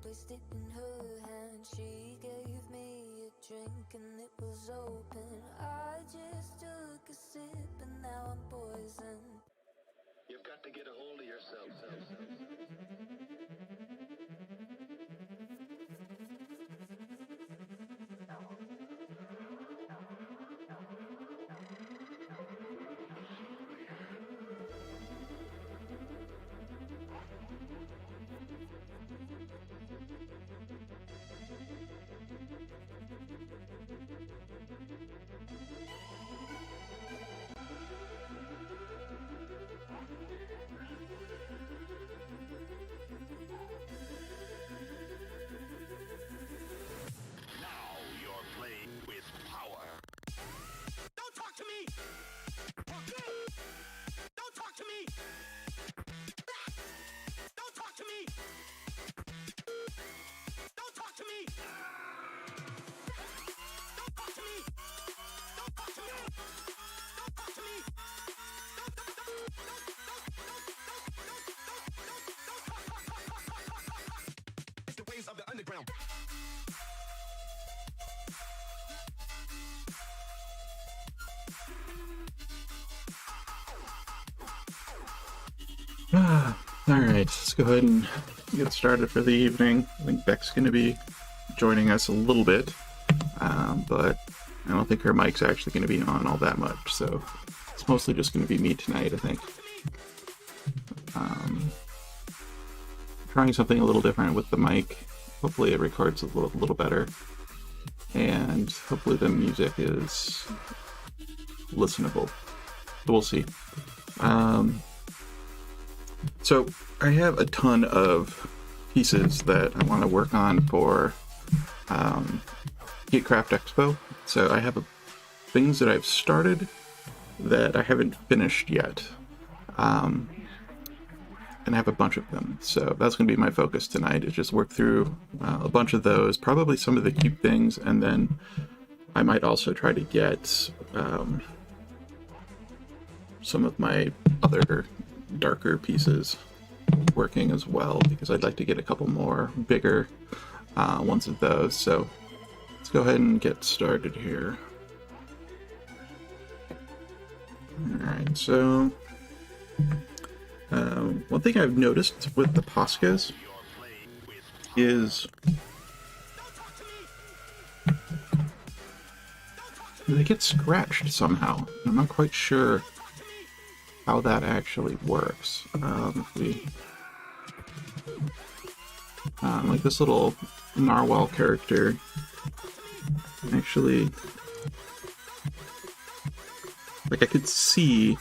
placed it in her hand. She gave me a drink and it was open. I just took a sip and now I'm poisoned. You've got to get a hold of yourself. Now you're playing with power. Don't talk to me! Don't talk to me! Don't talk to me! Don't talk to me! Don't talk to me! Don't talk to me! Don't talk to me! It's the ways of the underground. Alright, let's go ahead and get started for the evening. I think Beck's going to be joining us a little bit, but I don't think her mic's actually going to be on all that much, so it's mostly just going to be me tonight, I think. Trying something a little different with the mic. Hopefully it records a little better, and hopefully the music is listenable. We'll see. So I have a ton of pieces that I want to work on for Geekcraft Expo. So I have things that I've started that I haven't finished yet, and I have a bunch of them. So that's going to be my focus tonight, is just work through a bunch of those, probably some of the cute things, and then I might also try to get some of my other darker pieces working as well, because I'd like to get a couple more bigger ones of those. So let's go ahead and get started here. Alright, so one thing I've noticed with the Poscas is they get scratched somehow. I'm not quite sure how that actually works. Like this little narwhal character actually, like I could see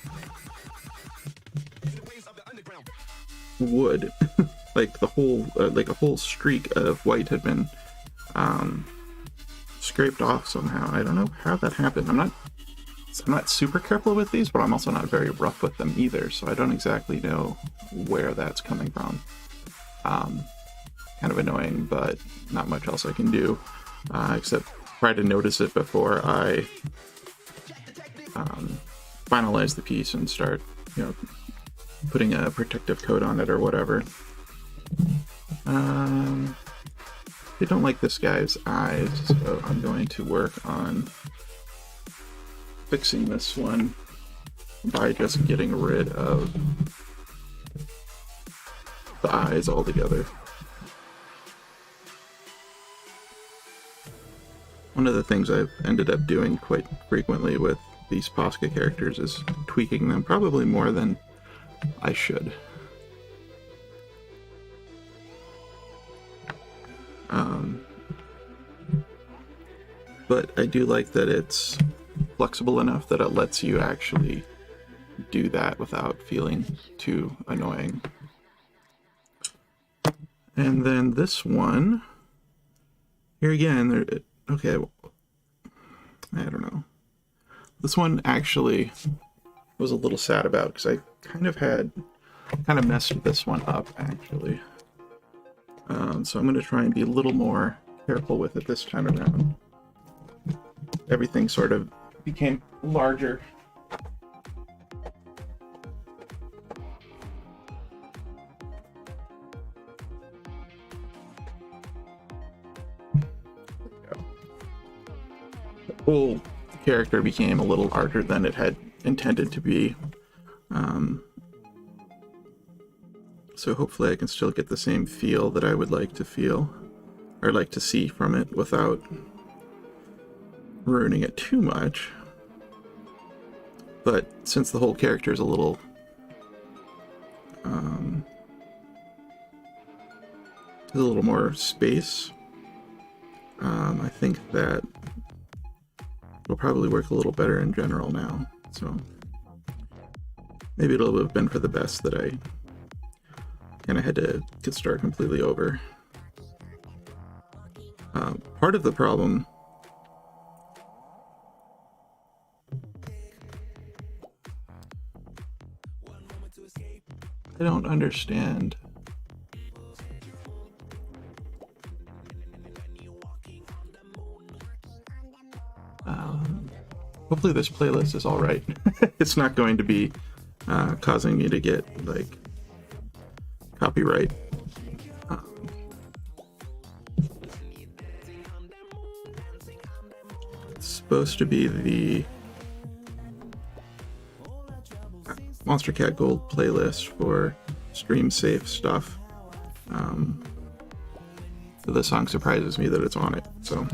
wood, like the whole, like a whole streak of white had been scraped off somehow. I don't know how that happened. I'm not super careful with these, but I'm also not very rough with them either, so I don't exactly know where that's coming from. Kind of annoying, but not much else I can do, except try to notice it before I finalize the piece and start, putting a protective coat on it or whatever. I don't like this guy's eyes, so I'm going to work on fixing this one by just getting rid of the eyes altogether. One of the things I've ended up doing quite frequently with these Posca characters is tweaking them, probably more than I should. But I do like that it's flexible enough that it lets you actually do that without feeling too annoying. And then this one, here again, okay, I don't know. This one actually was a little sad about, because I kind of messed this one up, actually. So I'm going to try and be a little more careful with it this time around. Everything sort of became larger. whole character became a little larger than it had intended to be. So hopefully I can still get the same feel that I would like to feel, or like to see from it without ruining it too much. But since the whole character is a little more space, I think that it'll probably work a little better in general now. So maybe it'll have been for the best that I kind of had to start completely over. Part of the problem I don't understand. Hopefully this playlist is all right. It's not going to be causing me to get like copyright. It's supposed to be the Monster Cat Gold playlist for stream safe stuff. So the song surprises me that it's on it. So.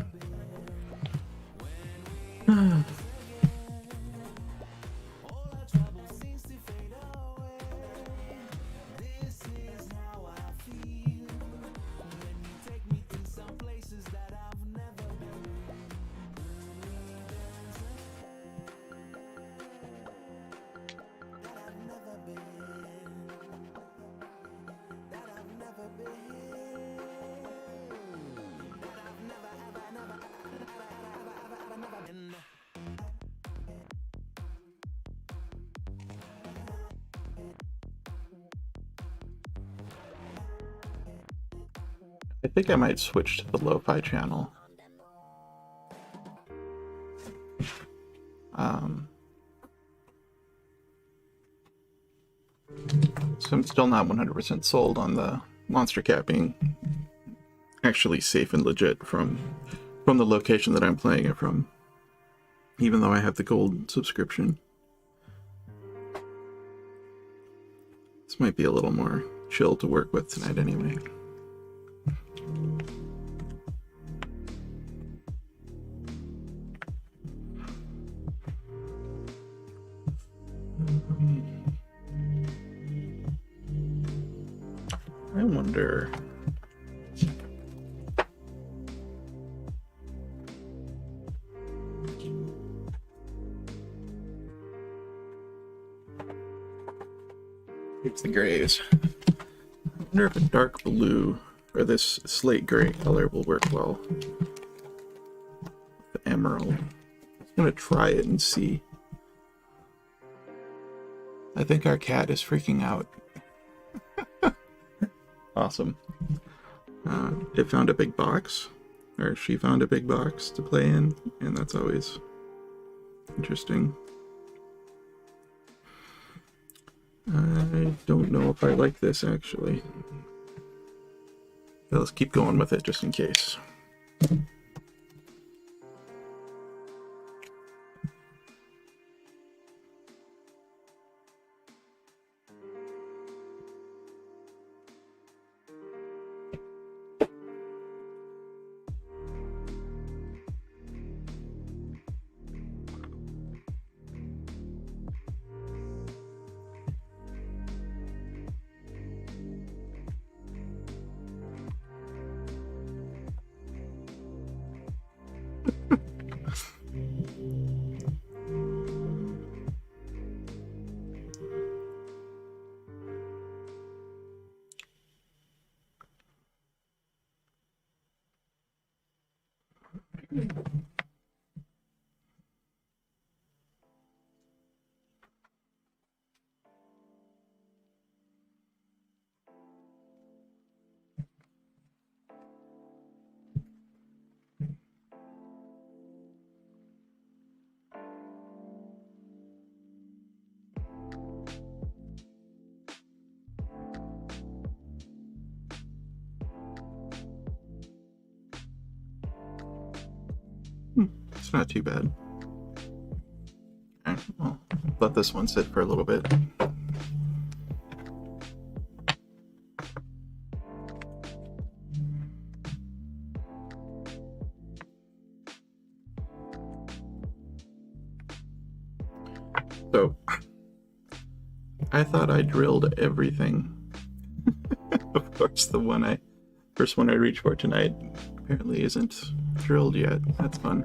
I think I might switch to the lo-fi channel. So I'm still not 100% sold on the Monster Cat being actually safe and legit from the location that I'm playing it from, even though I have the gold subscription. This might be a little more chill to work with tonight anyway. I wonder... Here's the grays. I wonder if a dark blue or this slate gray color will work well. The emerald. I'm gonna try it and see. I think our cat is freaking out. Awesome. It found a big box, or she found a big box to play in, and that's always interesting. I don't know if I like this, actually. But let's keep going with it, just in case. It's not too bad. Alright, well, let this one sit for a little bit. So, I thought I drilled everything. Of course, the first one I reached for tonight apparently isn't drilled yet. That's fun.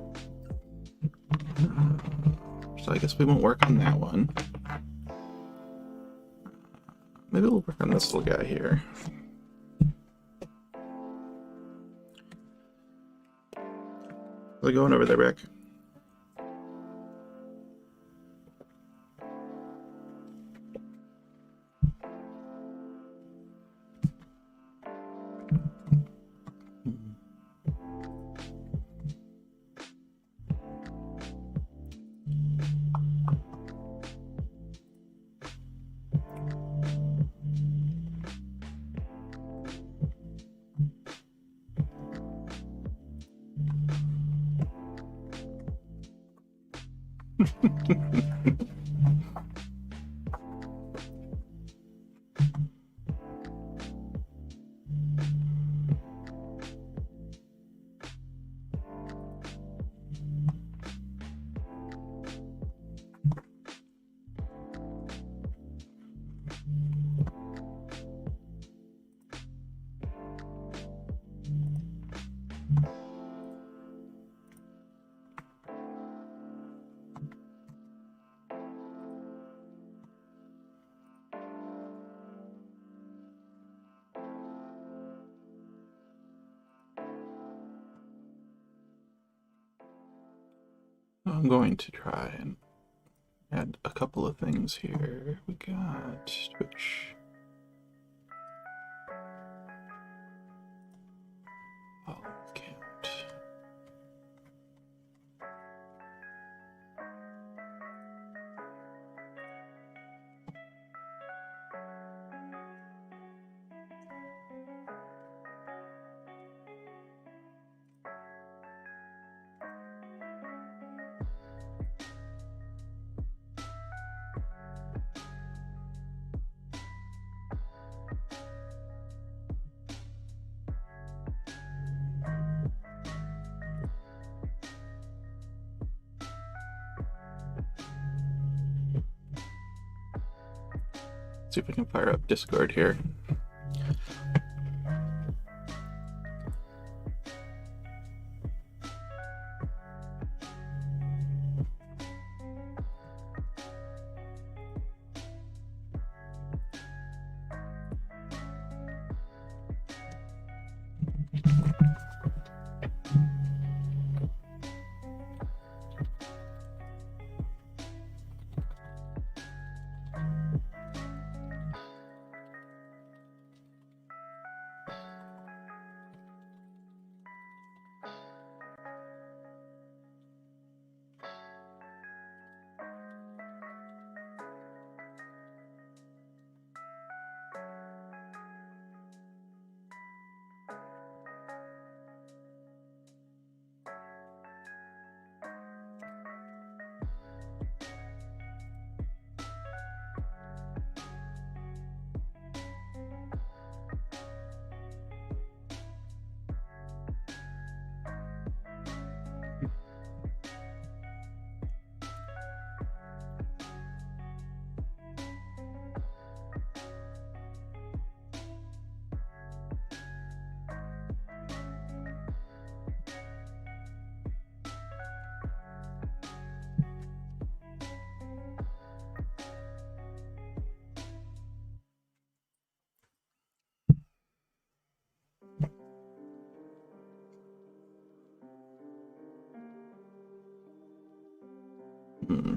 So I guess we won't work on that one. Maybe we'll work on this little guy here. How's it going over there, Rick? I'm going to try and add a couple of things here. We got Twitch. Follow count. See if we can fire up Discord here. Hmm.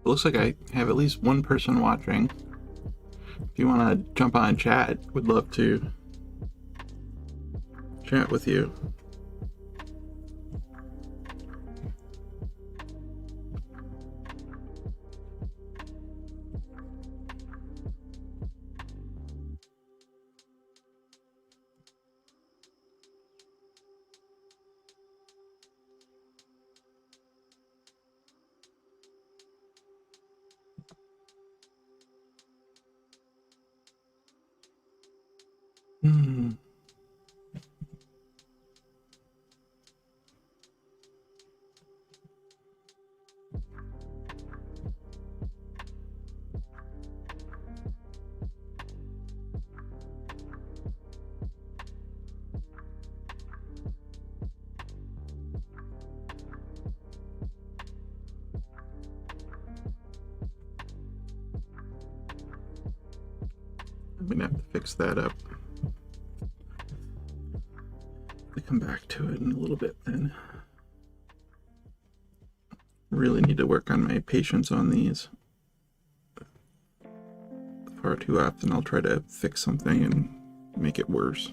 It looks like I have at least one person watching. If you want to jump on chat, would love to chat with you. I'm gonna have to fix that up. I'll come back to it in a little bit then. Really need to work on my patience on these. Far too often I'll try to fix something and make it worse.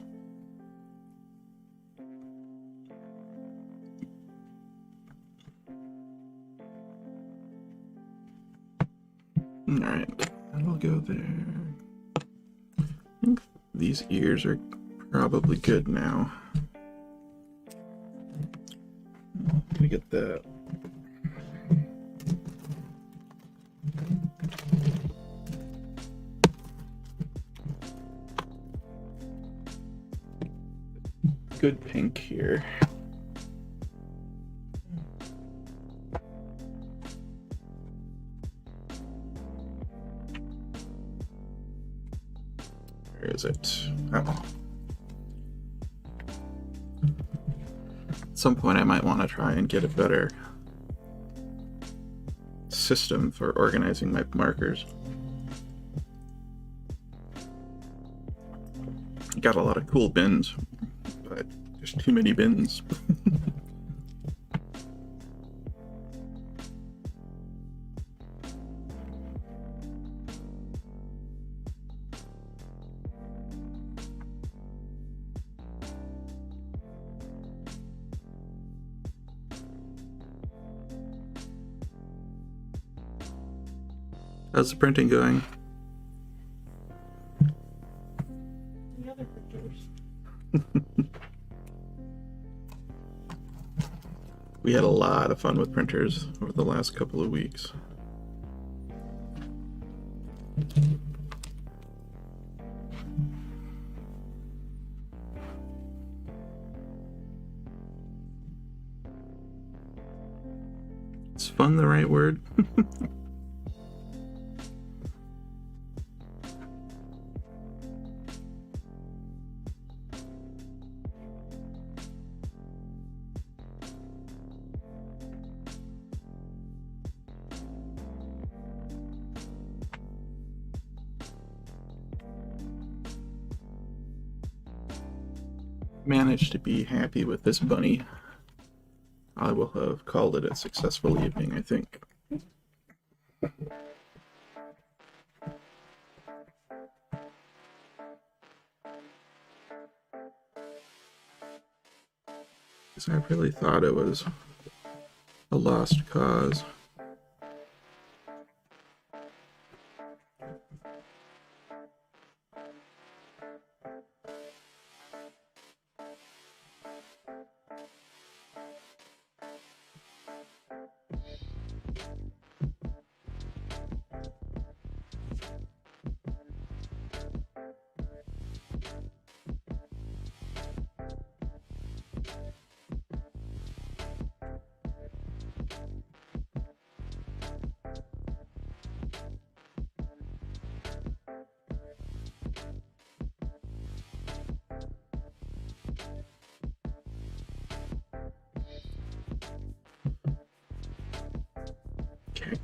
Alright, that'll go there. I think these ears are probably good now. Let me get that. Good pink here. Where is it? Oh. At some point I might want to try and get a better system for organizing my markers. Got a lot of cool bins, but there's too many bins. How's the printing going? The other pictures. We had a lot of fun with printers over the last couple of weeks. Is fun the right word? Managed to be happy with this bunny. I will have called it a successful evening, I think. Because I really thought it was a lost cause. Okay.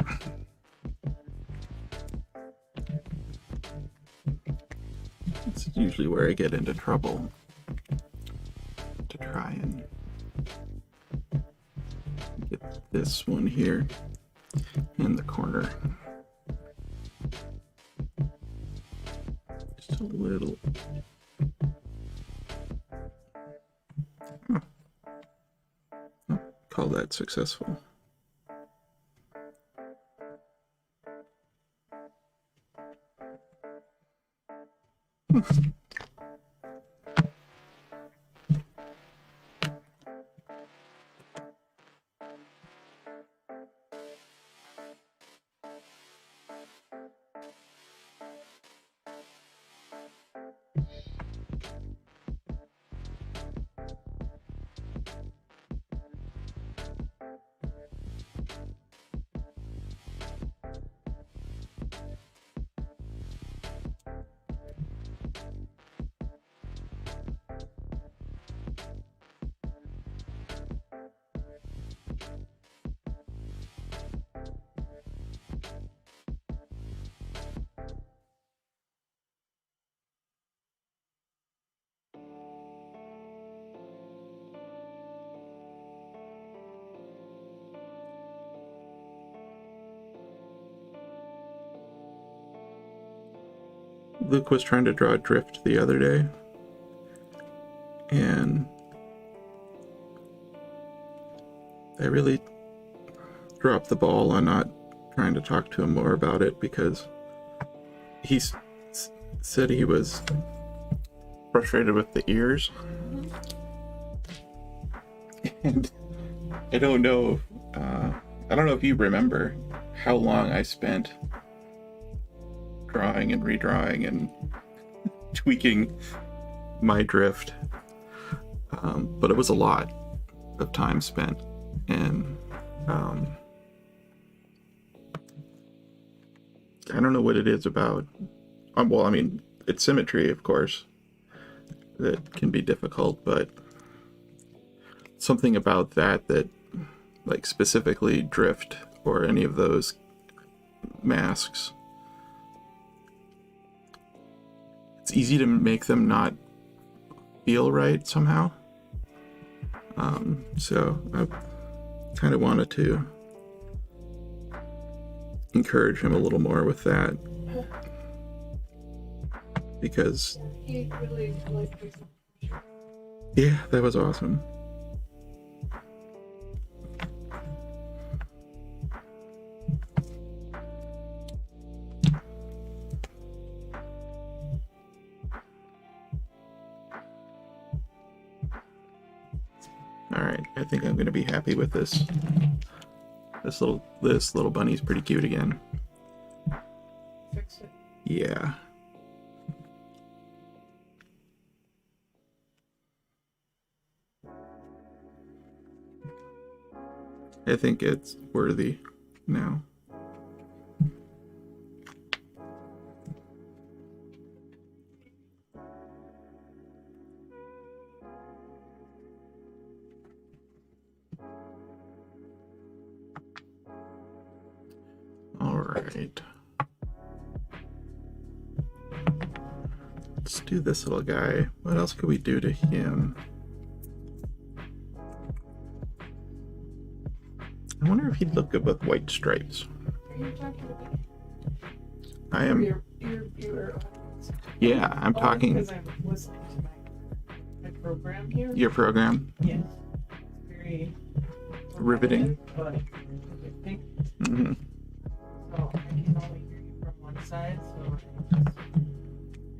This is usually where I get into trouble, to try and get this one here. in the corner. Just a little. I'll call that successful. Luke was trying to draw a drift the other day, and I really dropped the ball on not trying to talk to him more about it, because he said he was frustrated with the ears. And I don't know if you remember how long I spent drawing and redrawing and tweaking my drift, but it was a lot of time spent, and I don't know what it is about. Well, I mean, it's symmetry, of course, that can be difficult, but something about that, like specifically drift or any of those masks, it's easy to make them not feel right somehow. So I kind of wanted to encourage him a little more with that, because He really liked it. yeah, that was awesome. All right, I think I'm gonna be happy with this. This little bunny's pretty cute again. Fix it. Yeah. I think it's worthy now. All right. Let's do this little guy. What else could we do to him? I wonder if he'd look good with white stripes. Are you talking about I am. your Yeah, I'm talking. Because I'm listening to my program here. Your program. Yes. Very Riveting. but addicting. Mm-hmm. So I can only hear you from one side, so I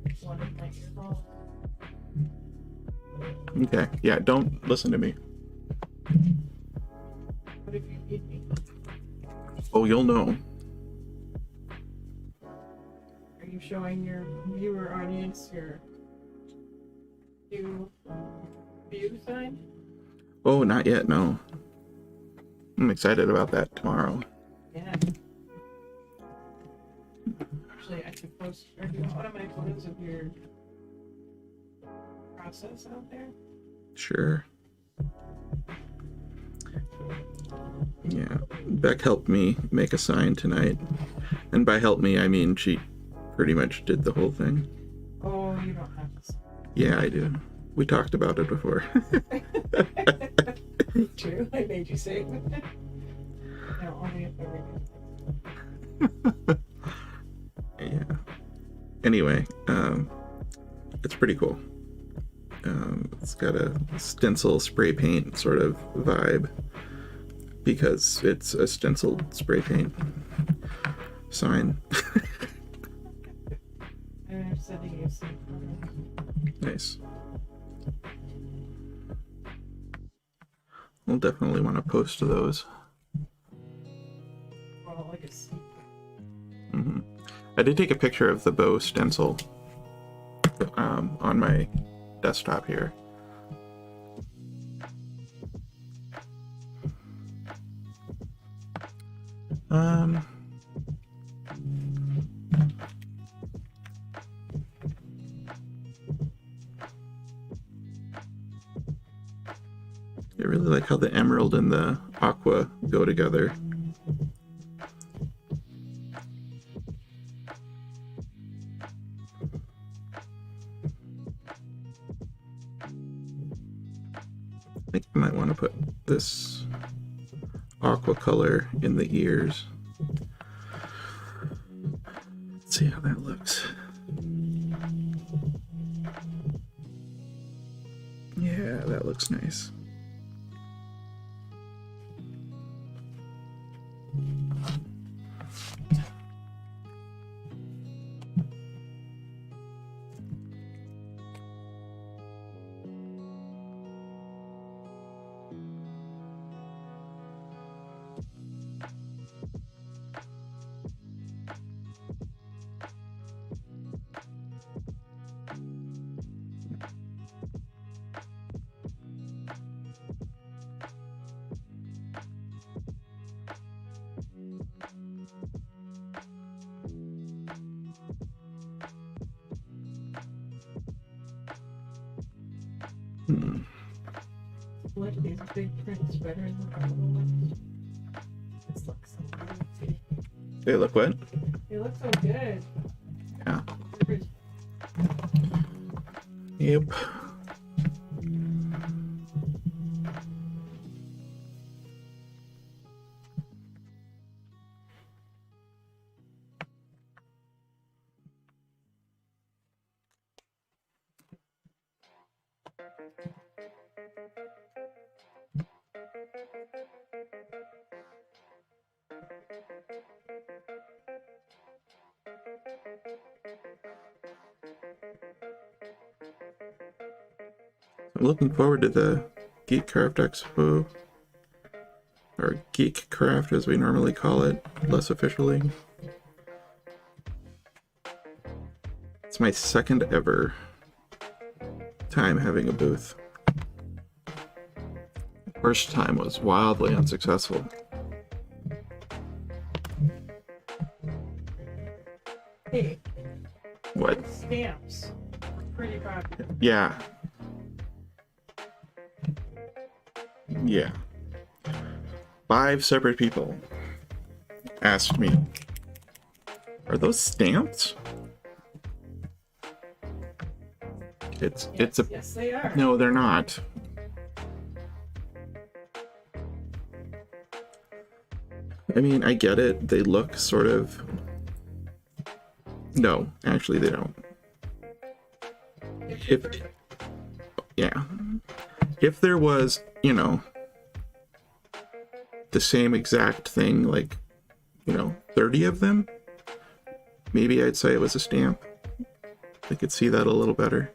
just one of my earballs. Okay. Yeah, don't listen to me. What if you need me? Oh, you'll know. Are you showing your viewer audience your view sign? Oh, not yet, no. I'm excited about that tomorrow. Yeah. Actually, I could post or do one of my photos of your process out there. Sure. Yeah, Beck helped me make a sign tonight. And by help me, I mean she pretty much did the whole thing. Oh, you don't have to. Yeah, I do. We talked about it before. True, I made you say it. No, only if everything. Yeah. Anyway, it's pretty cool. It's got a stencil spray paint sort of vibe because it's a stenciled spray paint sign. I'm sending you some. Nice. We'll definitely want to post those. Well, like a secret. Mm-hmm. I did take a picture of the Beau stencil on my desktop here. I really like how the emerald and the aqua go together. I think I might want to put this aqua color in the ears. Let's see how that looks. Yeah, that looks nice. Like these big prints better than the little ones. This looks so good. They look what? They look so good. Yeah. Yep. I'm looking forward to the Geekcraft Expo, or Geekcraft as we normally call it, less officially. It's my second ever time having a booth. First time was wildly unsuccessful. Hey, What? stamps. Pretty popular. Yeah. Yeah. 5 separate people asked me, "Are those stamps?" It's a Yes, they are. no, they're not. I mean, I get it. They look sort of. No, actually, they don't. If yeah, if there was, you know, the same exact thing, like, you know, 30 of them, maybe I'd say it was a stamp. I could see that a little better.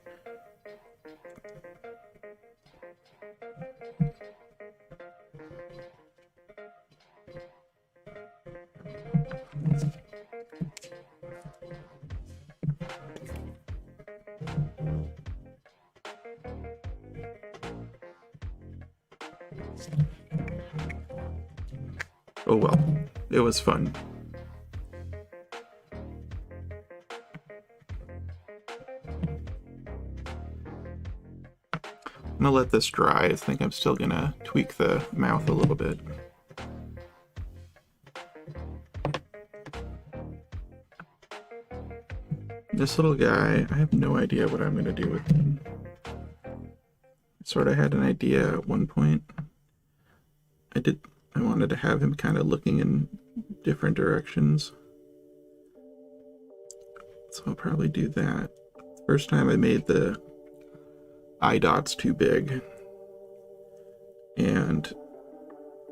Oh well, it was fun. I'm gonna let this dry. I think I'm still gonna tweak the mouth a little bit. This little guy, I have no idea what I'm gonna do with him. Sort of had an idea at one point. I wanted to have him kind of looking in different directions. So I'll probably do that. First time I made the eye dots too big and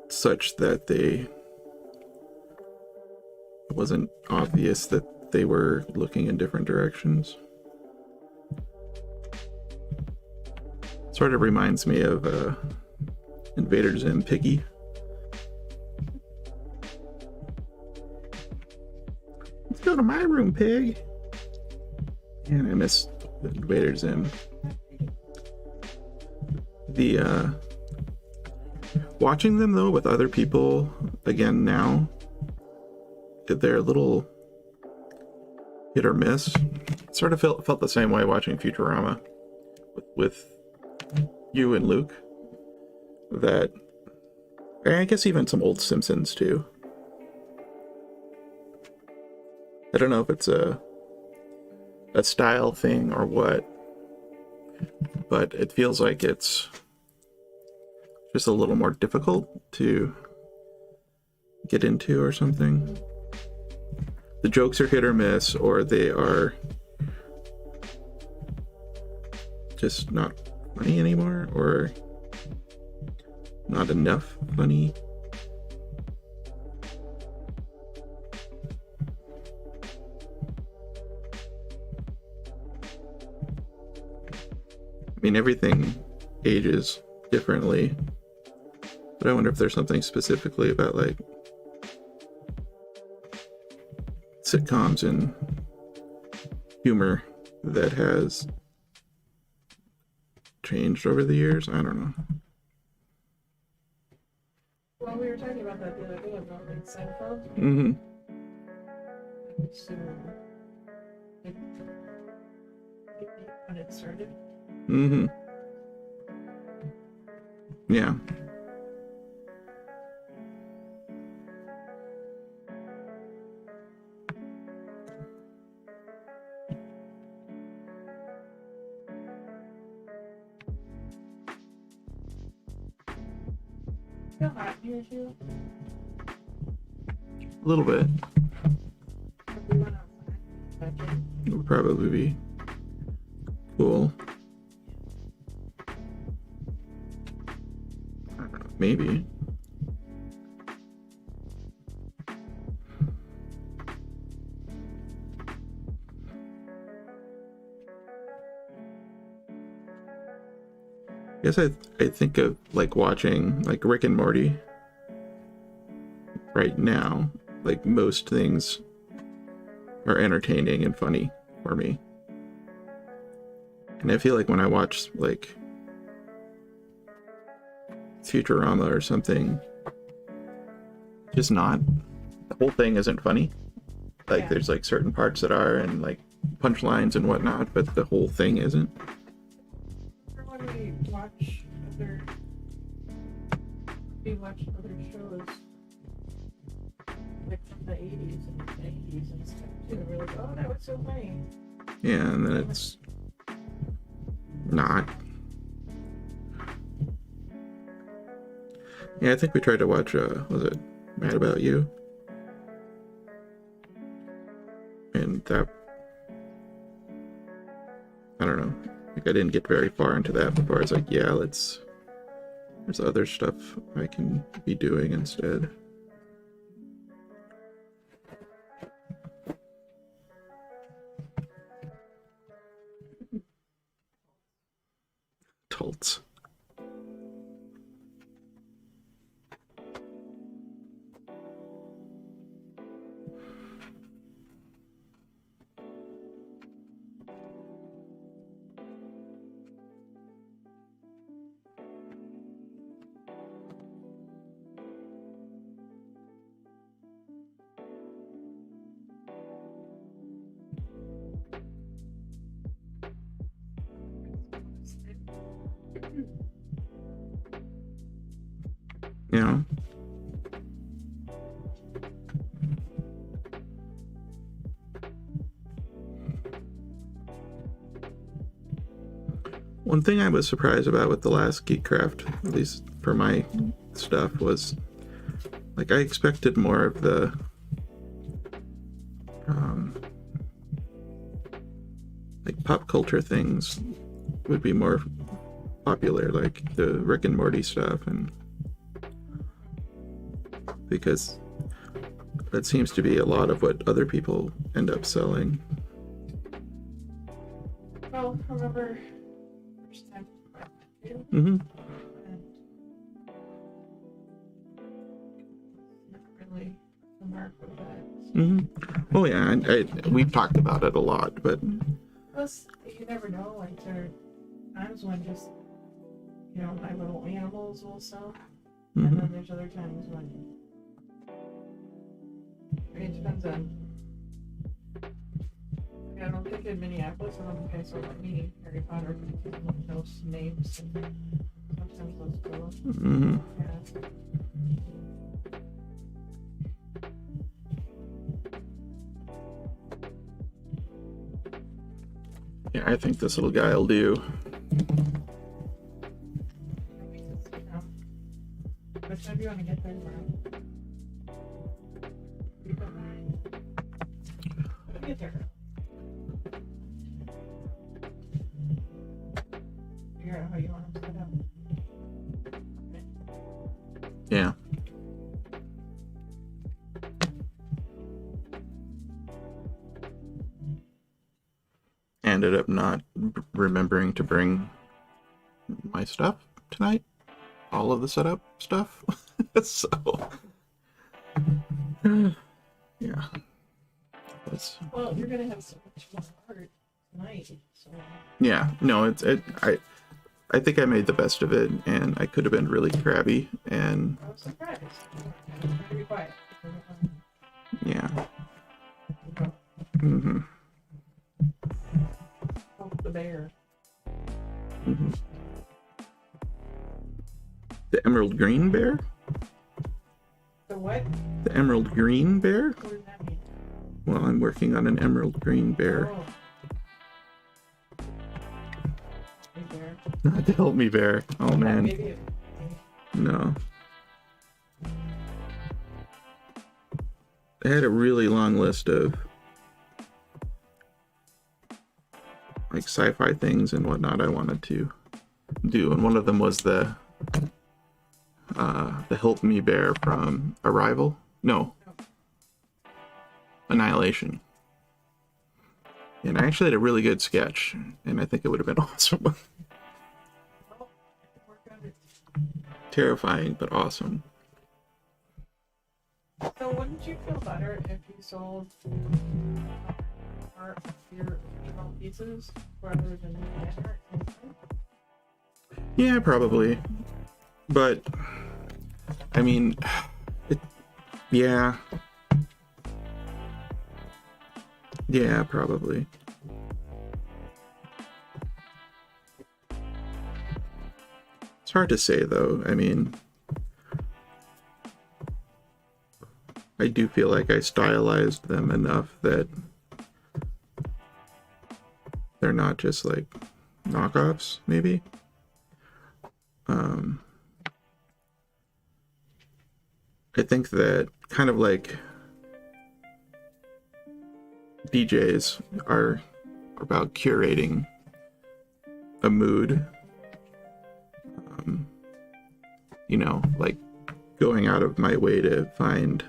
such that it wasn't obvious that they were looking in different directions. Sort of reminds me of Invader Zim Piggy. Let's go to my room, pig. And I miss Invader Zim. The watching them though with other people again now, they're a little hit or miss. Sort of felt the same way watching Futurama with you and Luke. That, I guess even some old Simpsons too. I don't know if it's a style thing or what, but it feels like it's just a little more difficult to get into or something. The jokes are hit or miss, or they are just not funny anymore, or not enough funny. I mean, everything ages differently, but I wonder if there's something specifically about like sitcoms and humor that has changed over the years. I don't know. Well, we were talking about that the other day about like Seinfeld. Mm-hmm. So, like, when it started. Mm-hmm. Yeah. Feel hot here too. A little bit. We went outside. It would probably be cool. I don't know, maybe. I guess I think of like watching like Rick and Morty right now. Like most things are entertaining and funny for me. And I feel like when I watch like Futurama or something, just not, the whole thing isn't funny. Like there's like certain parts that are and like punchlines and whatnot, but the whole thing isn't. When we watch other shows like from the 80s and 90s and stuff too. We're like, oh, that was so funny. Yeah, and then it's not. Yeah, I think we tried to watch, was it Mad About You? And that, I don't know. Like I didn't get very far into that before I was like, yeah, there's other stuff I can be doing instead. Tults. Yeah. One thing I was surprised about with the last Geekcraft, at least for my stuff, was like I expected more of the pop culture things would be more popular, like the Rick and Morty stuff, and because that seems to be a lot of what other people end up selling. Well, I remember first time I met you, Mm-hmm. and not really a mark of that. Mm-hmm. Oh yeah, we've talked about it a lot, but Plus, you never know. Like there are times when just my little animals will sell, and mm-hmm. then there's other times when it depends on. I don't think in Minneapolis, I don't think I saw any Harry Potter no names. And sometimes those go. Mm-hmm. Yeah. Yeah, I think this little guy will do. What time do you want to get there tomorrow? Get there. Figure out how you want them set up. Yeah. Ended up not remembering to bring my stuff tonight. All of the setup stuff. So, yeah. Well, you're gonna have so much more art tonight, so. Yeah, no, I think I made the best of it, and I could have been really crabby, and I was surprised. Better be quiet. yeah. Mm-hmm. Oh, the bear. Mm-hmm. The emerald green bear? The what? The emerald green bear? What does that mean? Well, I'm working on an emerald green bear. Oh. Hey, bear. Not to help me, bear. Oh man, Maybe no. I had a really long list of like sci-fi things and whatnot I wanted to do, and one of them was the Help Me Bear from Arrival. No, Annihilation. And I actually had a really good sketch, and I think it would have been awesome. well, work on it. Terrifying, but awesome. So wouldn't you feel better if you sold art of your original pieces rather than fan art? Yeah, probably. But, I mean, yeah. Yeah, probably. It's hard to say, though. I mean, I do feel like I stylized them enough that they're not just like knockoffs, maybe. I think that kind of like DJs are about curating a mood, like going out of my way to find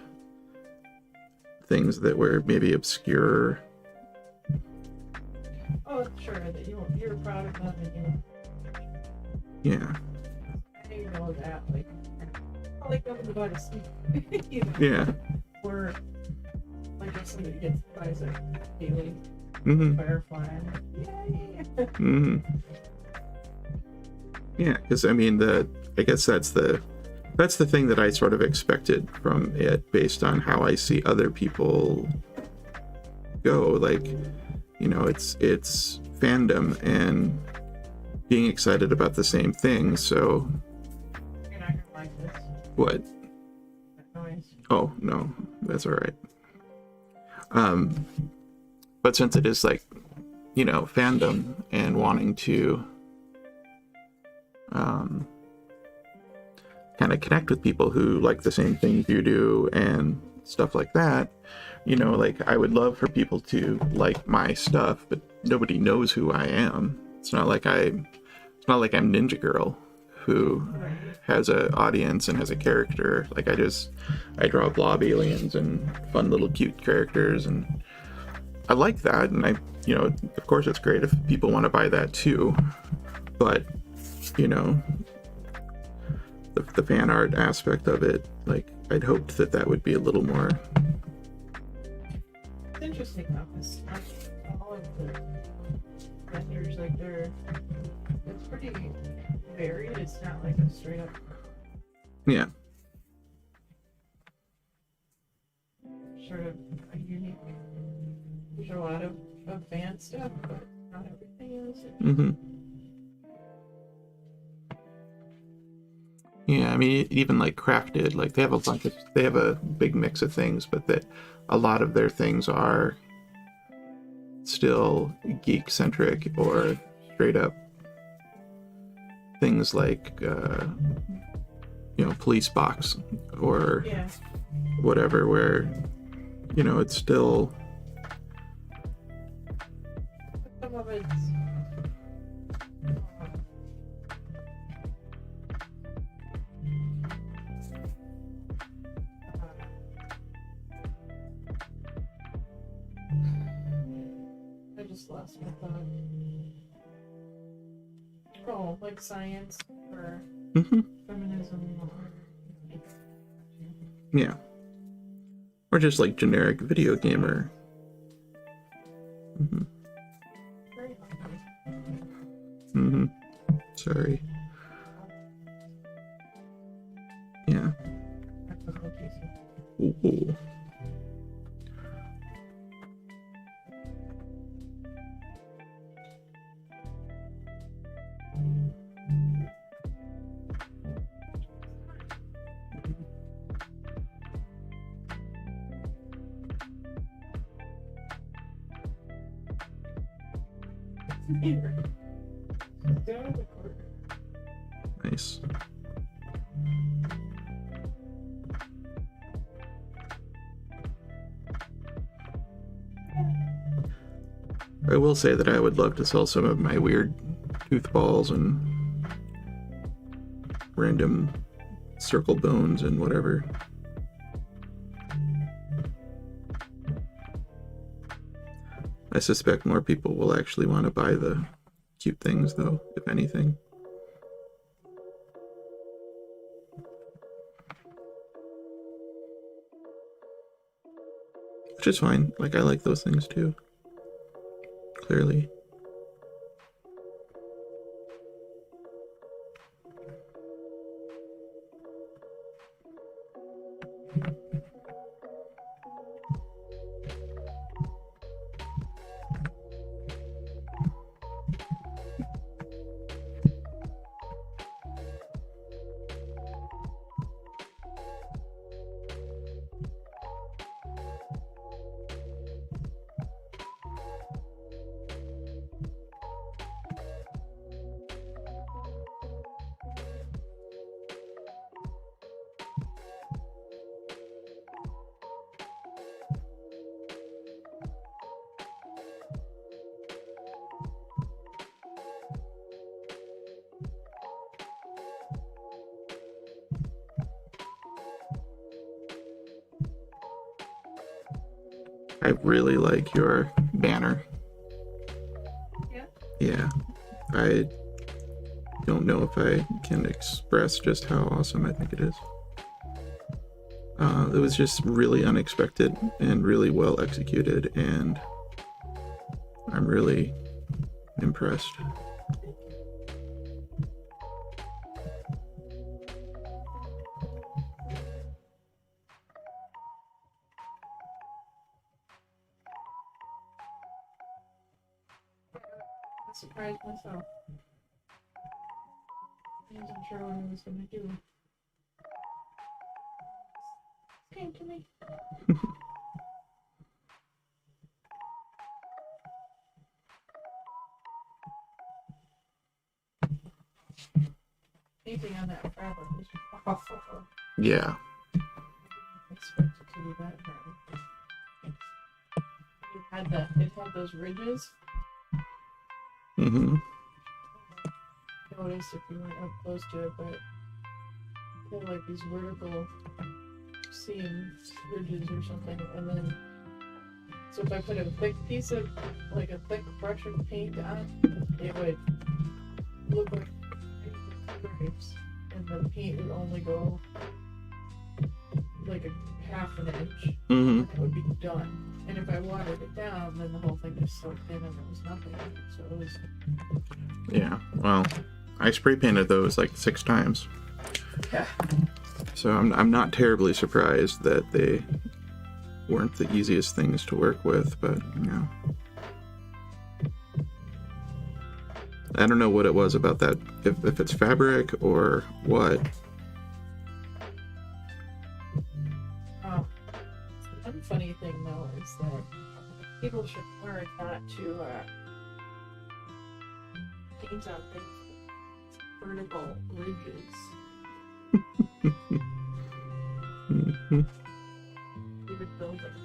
things that were maybe obscure. Oh, sure, that you're proud of them and Yeah. I know that, like, I like them to go to sleep. Yeah. Or, like, if somebody buys a daily Mm-hmm. Firefly, I'm like, yay! Mm-hmm. Yeah, because I mean, I guess that's the thing that I sort of expected from it, based on how I see other people go. Like, it's fandom and being excited about the same thing. So, You're not gonna like this. what? That noise. Oh no, that's all right. But since it is like, fandom and wanting to kind of connect with people who like the same things you do and stuff like that, You know, like, I would love for people to like my stuff, but nobody knows who I am. It's not like I'm Ninja Girl, who has an audience and has a character. Like, I draw blob aliens and fun little cute characters, and I like that. And of course it's great if people want to buy that too. But, you know, the fan art aspect of it, like, I'd hoped that would be a little more. It's interesting though, because all of the vendors, like, it's pretty varied. It's not like a straight up. Yeah. Sort of a unique. There's a lot of fan stuff, but not everything is. Mm-hmm. Yeah, I mean, even like Crafted, like they have a big mix of things, but that a lot of their things are still geek centric or straight up things like Police Box or whatever, where it's still some of it's I just lost my thought. Oh, like science or feminism or yeah, or just like generic video gamer. very Sorry. Yeah. Ooh. Nice. I will say that I would love to sell some of my weird tooth balls and random circle bones and whatever. I suspect more people will actually want to buy the cute things, though, if anything. Which is fine. Like, I like those things too. Clearly. I really like your banner. Yeah. Yeah. I don't know if I can express just how awesome I think it is. It was just really unexpected and really well executed, and I'm really impressed. I surprised myself. I wasn't sure what I was gonna do. It came to me. Anything on that fabric was awful. Yeah. I expected to be that hard. it had those ridges. Mm-hmm. Notice if you weren't up close to it, but they had like these vertical seam ridges or something, and then so if I put a thick piece of like a thick brush of paint on, it would look like grapes, and the paint would only go like a half an inch, Mm-hmm. and it would be done. And if I watered it down, then the whole thing just soaked in and there was nothing. So it was. Yeah, well, I spray painted those like 6 times. Yeah. So I'm not terribly surprised that they weren't the easiest things to work with, but you know. I don't know what it was about that, if it's fabric or what. One funny thing though is that people should learn not to paint on things with vertical ridges. Mhm. Even building.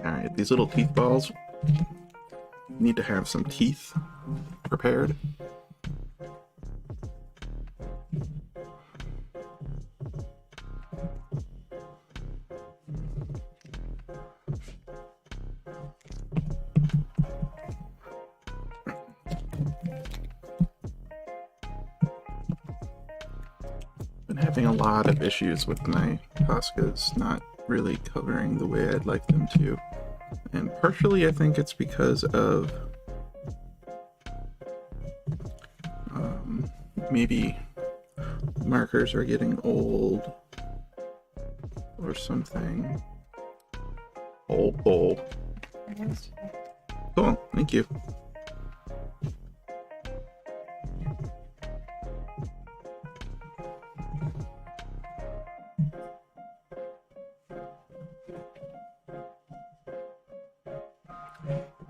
Alright, these little teeth balls need to have some teeth prepared. Been having a lot of issues with my Poscas not really covering the way I'd like them to. And partially I think it's because of maybe markers are getting old or something. Old. Cool, thank you.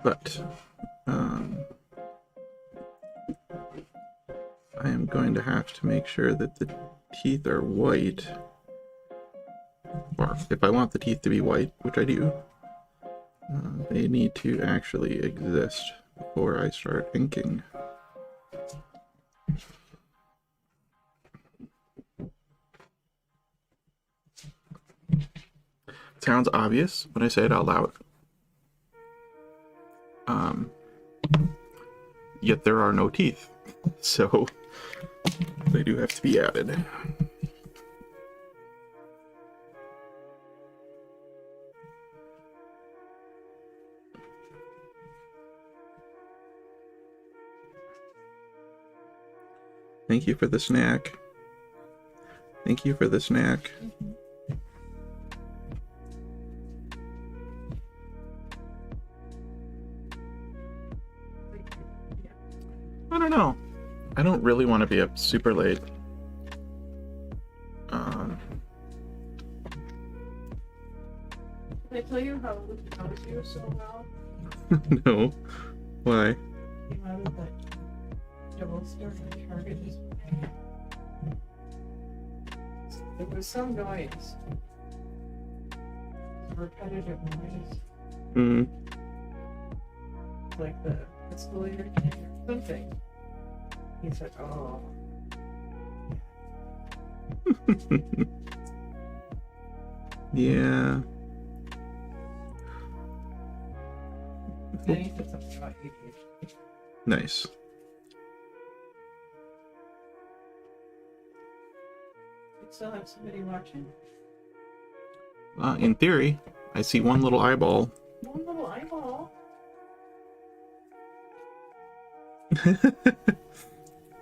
But I am going to have to make sure that the teeth are white. Or if I want the teeth to be white, which I do, they need to actually exist before I start inking. It sounds obvious when I say it out loud. Yet there are no teeth, so they do have to be added. Thank you for the snack. Thank you for the snack. I don't know. I don't really want to be up super late. Can I tell you how Luke knows you so well? No. Why? Came out of that double store at Target this morning. There was some noise. A repetitive noise. Mm. Like the escalator thing or something. He said, oh. Yeah. Then he said something about ADHD. Nice. You still have somebody watching? In theory, I see one little eyeball. One little eyeball.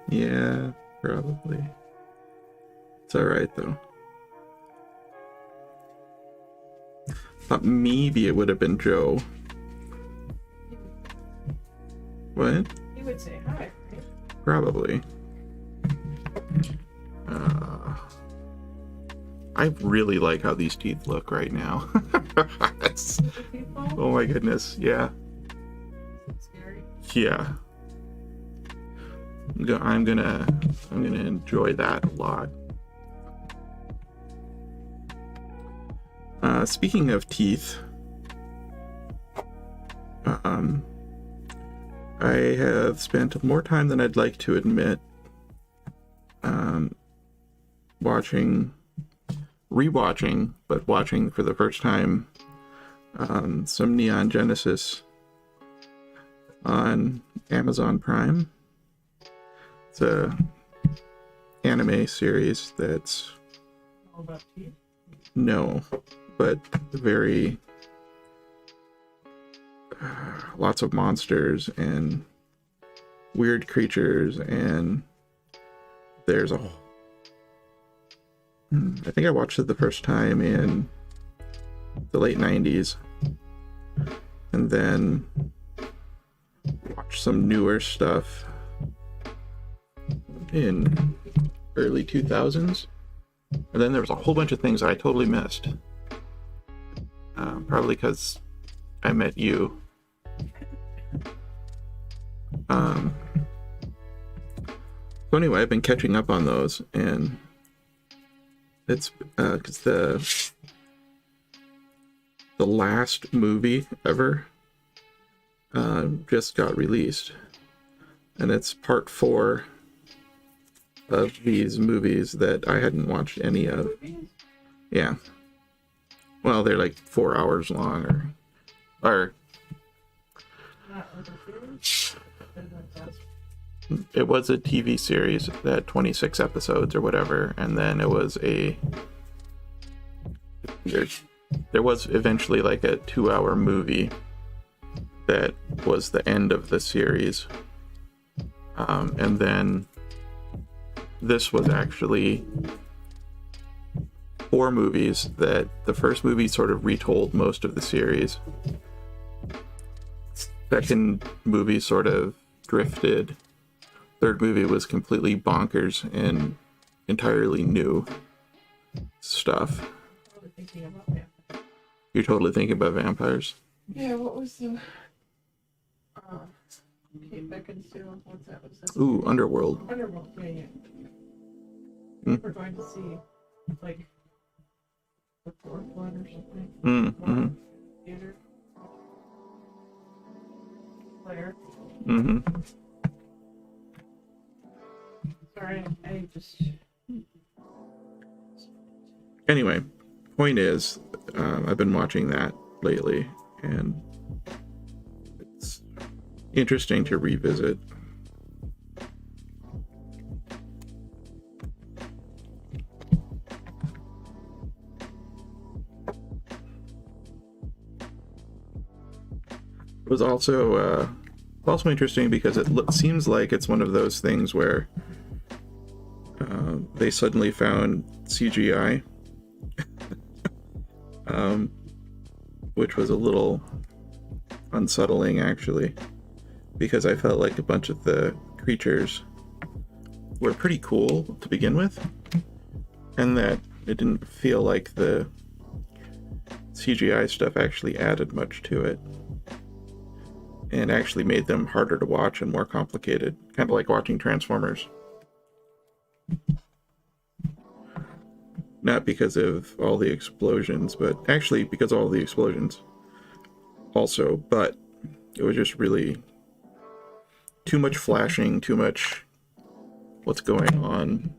Yeah, probably. It's alright though. Thought maybe it would have been Joe. What? He would say hi, right? Probably. I really like how these teeth look right now. It's- People? oh my goodness, yeah. It's scary. Yeah. I'm gonna enjoy that a lot. Speaking of teeth, I have spent more time than I'd like to admit rewatching, but watching for the first time some Neon Genesis on Amazon Prime. It's a anime series that's All about teeth. no, but very lots of monsters and weird creatures, and there's a I think I watched it the first time in the late 90s, and then watched some newer stuff in early 2000s, and then there was a whole bunch of things I totally missed, probably because I met you. So anyway, I've been catching up on those, and it's because the last movie ever just got released, and it's part 4 of these movies that I hadn't watched any of. Yeah. Well, they're like 4 hours long, or Not like a series. it was a TV series that had 26 episodes or whatever, and then it was there was eventually like a 2-hour movie that was the end of the series, and then this was actually 4 movies that the first movie sort of retold most of the series. Second movie sort of drifted. Third movie was completely bonkers and entirely new stuff. Probably thinking about that. You're totally thinking about vampires? Yeah, what was the Kate Beckinsale? What's that? Was that? Ooh, Underworld. Underworld. Yeah, yeah. Mm. We're going to see like the 4th one or something. Mm-hmm. Theater. Claire. Mm-hmm. Sorry, I just. Anyway, point is, I've been watching that lately, and it's interesting to revisit. It was also interesting because it seems like it's one of those things where they suddenly found CGI, which was a little unsettling actually, because I felt like a bunch of the creatures were pretty cool to begin with, and that it didn't feel like the CGI stuff actually added much to it, and actually made them harder to watch and more complicated, kind of like watching Transformers. Not because of all the explosions, but actually because of all the explosions also, but it was just really too much flashing, too much what's going on.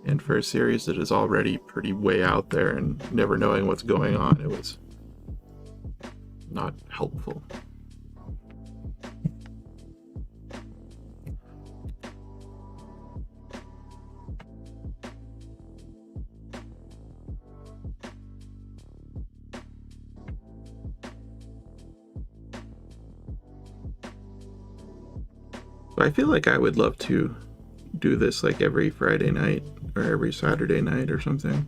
And for a series that is already pretty way out there and never knowing what's going on, it was not helpful. But I feel like I would love to do this like every Friday night or every Saturday night or something,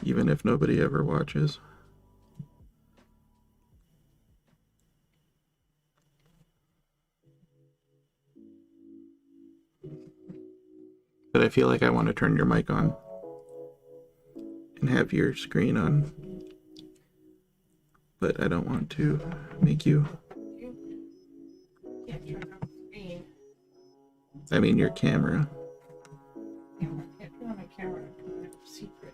even if nobody ever watches. But I feel like I want to turn your mic on and have your screen on, but I don't want to make you. You can't turn on the screen. I mean your camera. Yeah, I can't turn on my camera because I have a secret.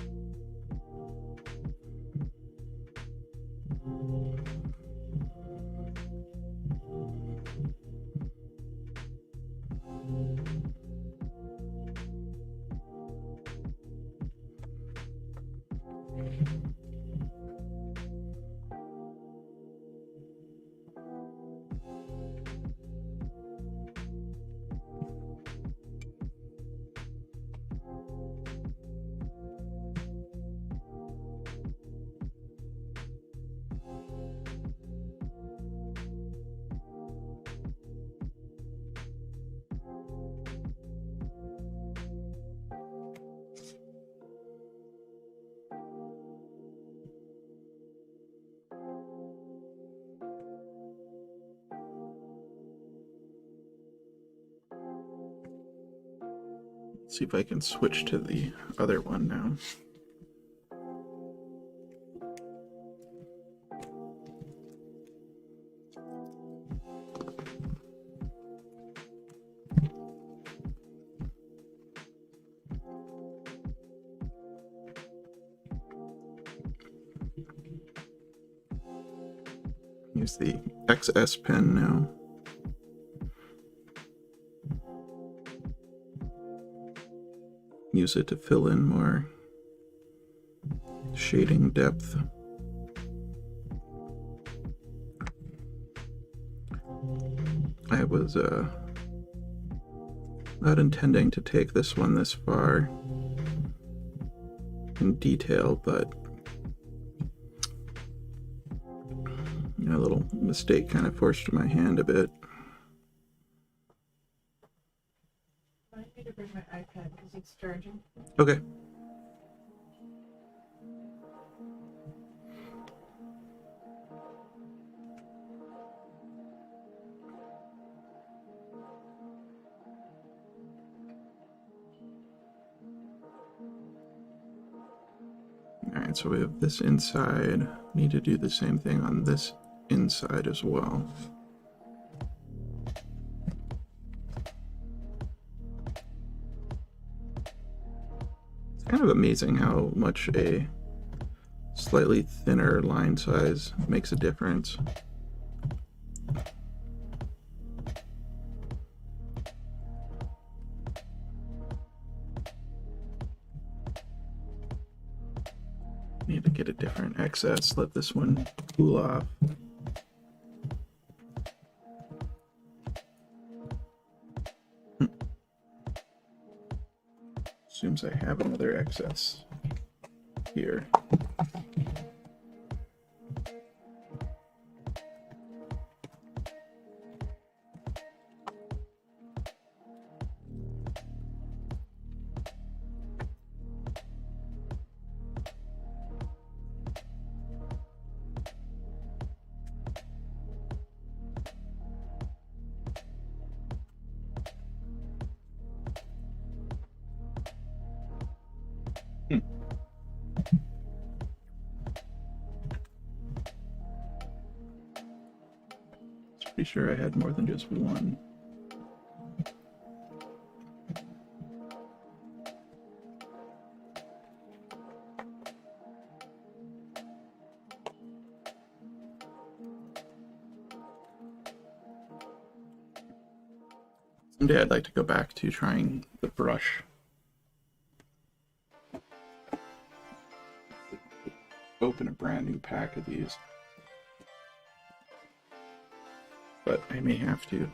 See if I can switch to the other one now. Use the XS pen now. Use it to fill in more shading depth. I was not intending to take this one this far in detail, but a little mistake kind of forced my hand a bit. I need to bring my iPad because it's charging. Okay. Alright, so we have this inside. Need to do the same thing on this inside as well. It's kind of amazing how much a slightly thinner line size makes a difference. Need to get a different excess, let this one cool off. Assumes I have another excess here. Pretty sure I had more than just one. Someday I'd like to go back to trying the brush. Open a brand new pack of these. But I may have to.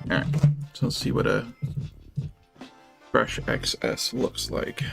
Alright, so let's see what a Brush XS looks like.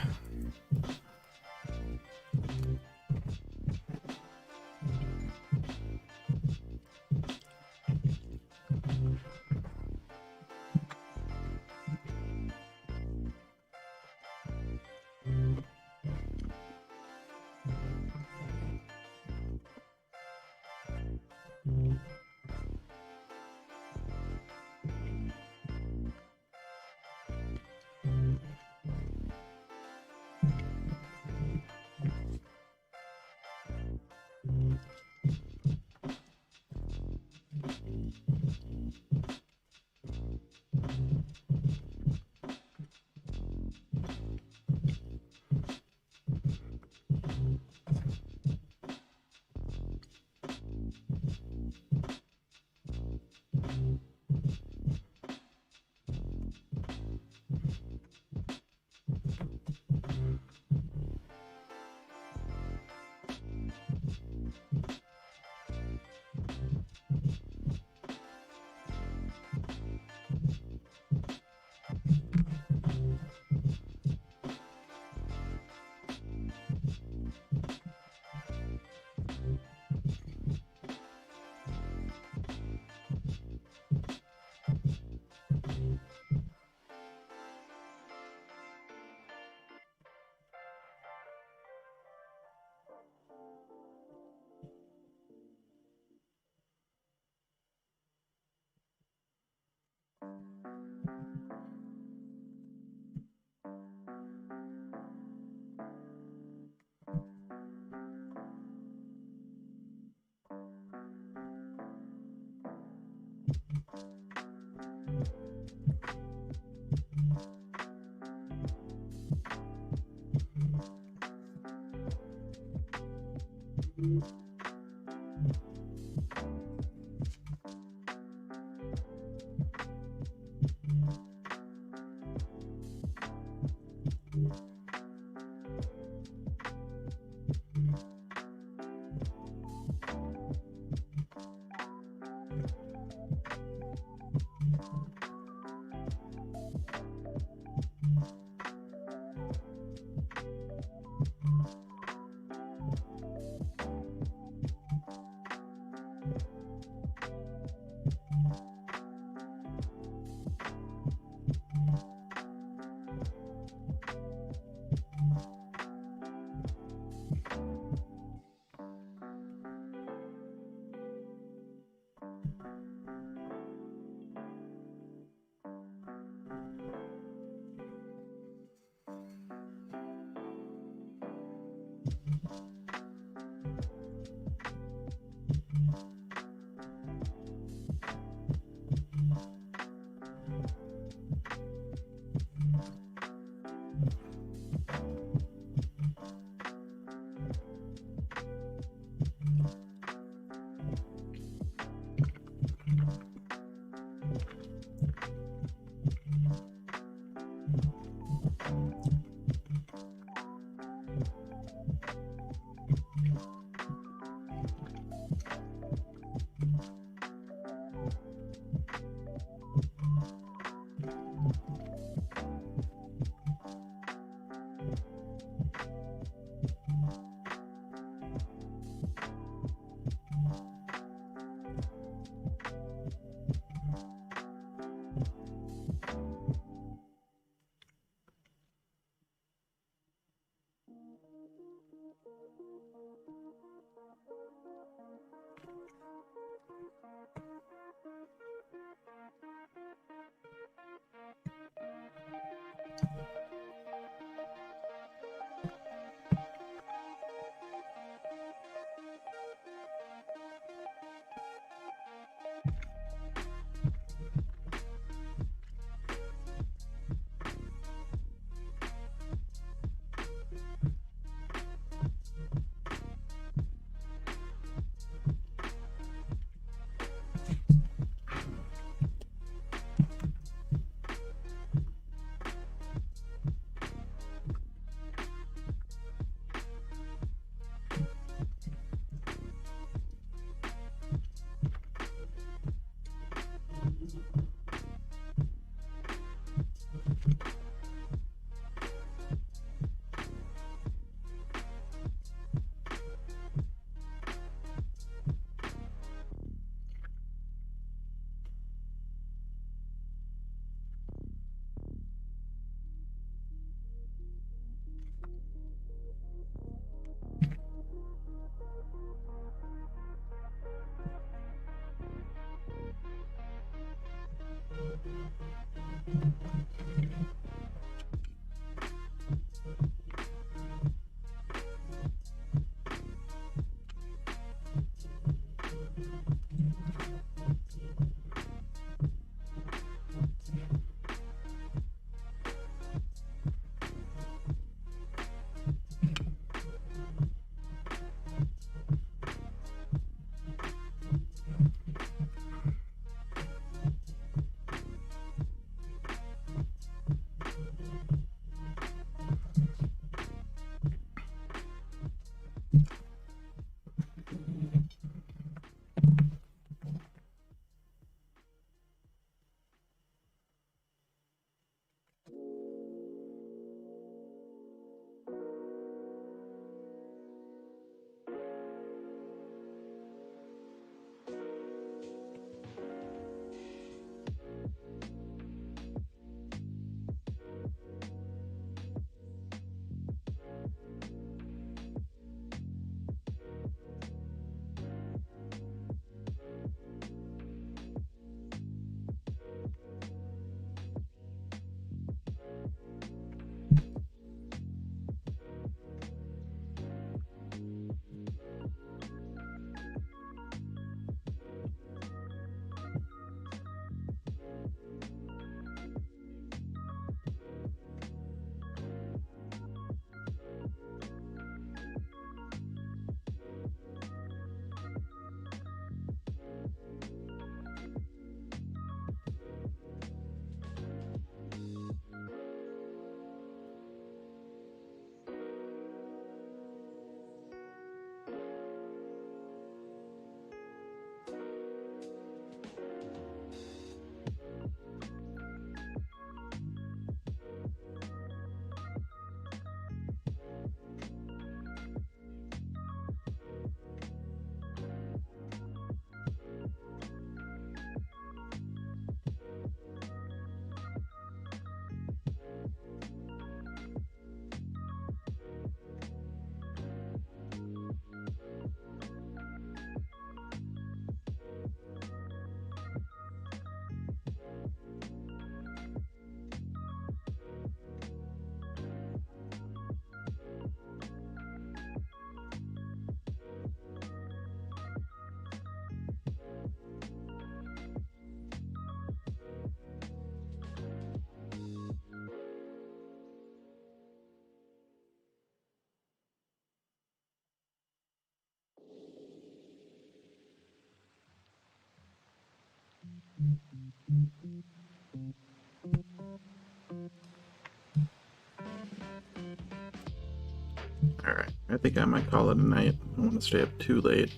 Alright, I think I might call it a night. I don't want to stay up too late.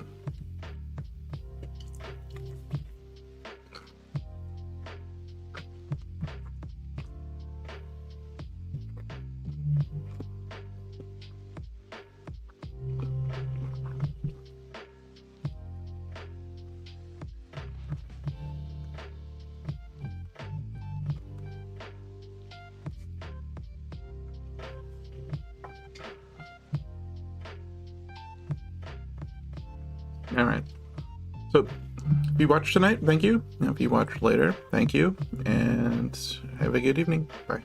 Alright. So, if you watched tonight, thank you. If you watched later, thank you. And have a good evening. Bye.